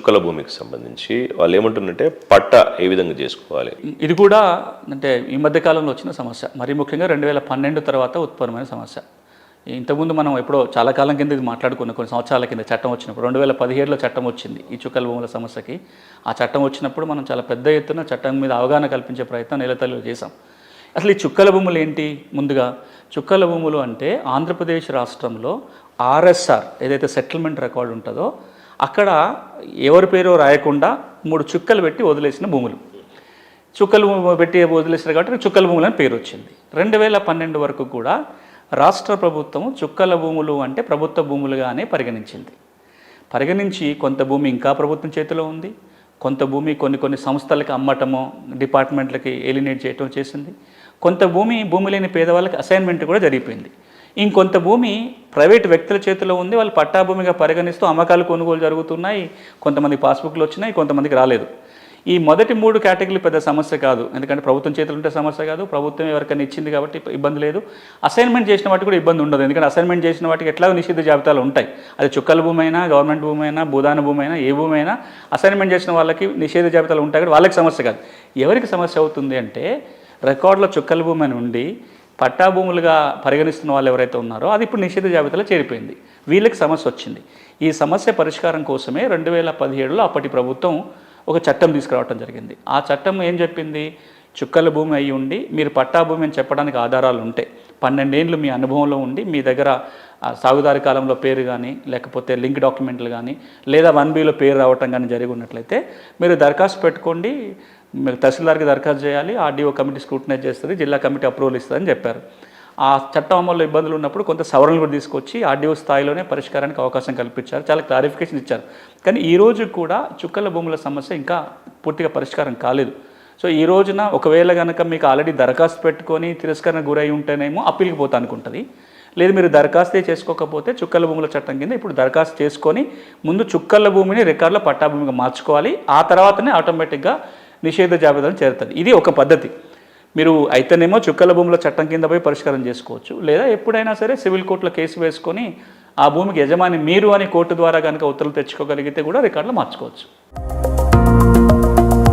చుక్కల భూమికి సంబంధించి వాళ్ళు ఏమంటున్నట్టే పట్ట ఏ విధంగా చేసుకోవాలి? ఇది కూడా అంటే ఈ మధ్య కాలంలో వచ్చిన సమస్య, మరీ ముఖ్యంగా 2012 తర్వాత ఉత్పన్నమైన సమస్య. ఇంతకుముందు మనం ఎప్పుడో చాలా కాలం కింద ఇది మాట్లాడుకున్న, కొన్ని సంవత్సరాల కింద చట్టం వచ్చినప్పుడు 2017లో చట్టం వచ్చింది ఈ చుక్కల భూముల సమస్యకి. ఆ చట్టం వచ్చినప్పుడు మనం చాలా పెద్ద ఎత్తున చట్టం మీద అవగాహన కల్పించే ప్రయత్నం నేలతల్లిలో చేశాం. అసలు ఈ చుక్కల భూములు ఏంటి? ముందుగా చుక్కల భూములు అంటే ఆంధ్రప్రదేశ్ రాష్ట్రంలో ఆర్ఎస్ఆర్ ఏదైతే సెటిల్మెంట్ రికార్డు ఉంటుందో అక్కడ ఎవరి పేరు రాయకుండా 3 చుక్కలు పెట్టి వదిలేసిన భూములు. చుక్కలు పెట్టి వదిలేసారు కాబట్టి చుక్కల భూములు అని పేరు వచ్చింది. 2012 వరకు కూడా రాష్ట్ర ప్రభుత్వం చుక్కల భూములు అంటే ప్రభుత్వ భూములుగానే పరిగణించి కొంత భూమి ఇంకా ప్రభుత్వం చేతిలో ఉంది, కొంత భూమి కొన్ని సంస్థలకు అమ్మటమో డిపార్ట్మెంట్లకి ఎలినేట్ చేయటం చేసింది, కొంత భూమి లేని పేదవాళ్ళకి అసైన్మెంట్ కూడా జరిగిపోయింది, ఇంకొంత భూమి ప్రైవేట్ వ్యక్తుల చేతిలో ఉంది, వాళ్ళు పట్టా భూమిగా పరిగణిస్తూ అమ్మకాలు కొనుగోలు జరుగుతున్నాయి, కొంతమంది పాస్బుక్లు వచ్చినాయి, కొంతమందికి రాలేదు. ఈ మొదటి 3 కేటగిరీలు పెద్ద సమస్య కాదు, ఎందుకంటే ప్రభుత్వం చేతులు ఉంటే సమస్య కాదు, ప్రభుత్వం ఎవరికైనా ఇచ్చింది కాబట్టి ఇబ్బంది లేదు. అసైన్మెంట్ చేసిన వాటికి కూడా ఇబ్బంది ఉండదు, ఎందుకంటే అసైన్మెంట్ చేసిన వాటికి ఎట్లాగో నిషిద్ధ జాబితాలు ఉంటాయి. అది చుక్కల భూమి అయినా, గవర్నమెంట్ భూమి అయినా, భూదాన భూమి అయినా, ఏ భూమి అయినా అసైన్మెంట్ చేసిన వాళ్ళకి నిషేధ జాబితాలు ఉంటాయి కాబట్టి వాళ్ళకి సమస్య కాదు. ఎవరికి సమస్య అవుతుంది అంటే రికార్డులో చుక్కల భూమి అని ఉండి పట్టా భూములుగా పరిగణిస్తున్న వాళ్ళు ఎవరైతే ఉన్నారో అది ఇప్పుడు నిషేధ జాబితాలో చేరిపోయింది, వీళ్ళకి సమస్య వచ్చింది. ఈ సమస్య పరిష్కారం కోసమే 2017లో అప్పటి ప్రభుత్వం ఒక చట్టం తీసుకురావడం జరిగింది. ఆ చట్టం ఏం చెప్పింది? చుక్కల భూమి అయి ఉండి మీరు పట్టా భూమి అని చెప్పడానికి ఆధారాలు ఉంటే, 12 ఏళ్ళు మీ అనుభవంలో ఉండి మీ దగ్గర సాగుదారి కాలంలో పేరు కానీ లేకపోతే లింక్ డాక్యుమెంట్లు కానీ లేదా 1Bలో పేరు రావటం కానీ జరిగి ఉన్నట్లయితే మీరు దరఖాస్తు పెట్టుకోండి, మీరు తహసీల్దార్కి దరఖాస్తు చేయాలి, ఆర్డీఓ కమిటీ స్క్రూటినైజ్ చేస్తుంది, జిల్లా కమిటీ అప్రూవల్ ఇస్తుందని చెప్పారు. ఆ చట్టం అమల్లో ఇబ్బందులు ఉన్నప్పుడు కొంత సవరణలు కూడా తీసుకొచ్చి ఆర్డీఓ స్థాయిలోనే పరిష్కారానికి అవకాశం కల్పించారు, చాలా క్లారిఫికేషన్ ఇచ్చారు. కానీ ఈ రోజు కూడా చుక్కల భూముల సమస్య ఇంకా పూర్తిగా పరిష్కారం కాలేదు. సో ఈ రోజున ఒకవేళ కనుక మీకు ఆల్రెడీ దరఖాస్తు పెట్టుకొని తిరస్కరణ గురై ఉంటేనేమో అప్పీల్కి పోతా అనుకుంటుంది, లేదు మీరు దరఖాస్తే చేసుకోకపోతే చుక్కల భూముల చట్టం కింద ఇప్పుడు దరఖాస్తు చేసుకొని ముందు చుక్కల భూమిని రికార్డులో పట్టా భూమిగా మార్చుకోవాలి, ఆ తర్వాతనే ఆటోమేటిక్గా నిషేధ జాబితాలో చేరుతుంది. ఇది ఒక పద్ధతి. మీరు అయితేనేమో చుక్కల భూముల చట్టం కింద పోయి పరిష్కారం చేసుకోవచ్చు, లేదా ఎప్పుడైనా సరే సివిల్ కోర్టులో కేసు వేసుకొని ఆ భూమికి యజమాని మీరు అని కోర్టు ద్వారా కనుక ఉత్తర్వులు తెచ్చుకోగలిగితే కూడా రికార్డులో మార్చుకోవచ్చు.